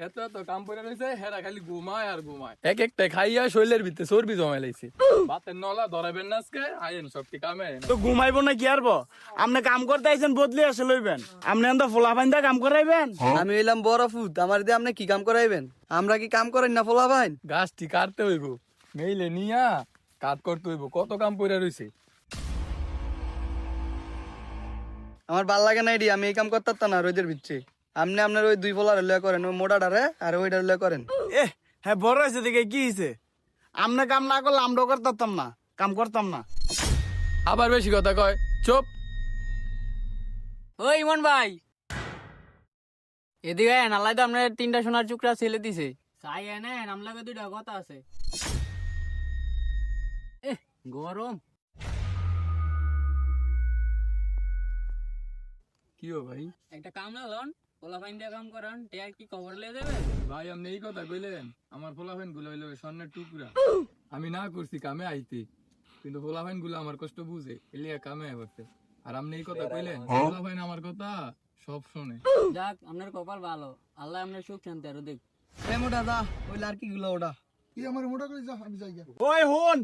এত এত কাম করে রয়েছে হেরা খালি ঘুমায় আর ঘুমায় এক একটা খাইয়া শরীরের ভিতরে চর্বি জমা লাইছে ভাতের নলা ধরাবেন না আজকে আইন সবটি কামে তো ঘুমাইবো না কি আরবো? আপনি কাম করতে আইছেন বদলি আসে লইবেন, আপনি এত ফোলা বাইন্দা কাম করাইবেন? আমি এলাম বড় ফুট, আমার দিয়ে আপনি কি কাম করাইবেন? আমরা কি কাম করেন না ফোলা ভাই? গাছটি কাটতে হইব মেইলে নিয়া কাট করতে হইব কত কাম পড়ে রয়েছে। আমার ভাল লাগে না এডি, আমি এই কাম করতাম না রোদের ভিতরে। আপনি আপনার ওই দুই ফোলার লয়ে করেন, ওই মোটাটারে আর ওইটার লয়ে করেন। হ্যাঁ বড় হয়েছে দেখে কি হয়েছে? আপনি কাম না করলে আমরাও করতাম না, কাম করতাম না। আবার বেশি কথা কয়, চুপ। ওই ইমন ভাই, এদিকে আয়, নালাই তো আপনার 3টা সোনার টুকরা ছেলে দিছে। চাই এনে নামলাকে 2টা কথা আছে। গরম। কি ও ভাই? একটা কাম না লন, পোলা ফাইন দিয়ে কাম করান, টেয়ার কি খবর লিয়ে দেবেন? ভাই আপনি এই কথা কইলেন, আমার ফোলাফাইন গুলো হইলো স্বর্ণের টুকরা। আমি না করছি কামে আইতে, কিন্তু ফোলাফাইন গুলো আমার কষ্ট বুঝে এলিয়া কামে করতে। আর আপনি এই কথা কইলেন, ফোলাফাইন আমার কথা সব শুনে। যাক, আপনার কপাল ভালো, আল্লাহ আপনার সুখ শান্তি আরো দেখ। এ মোটা দা, ওই লাড়কি গুলো ওটা। ওই হন,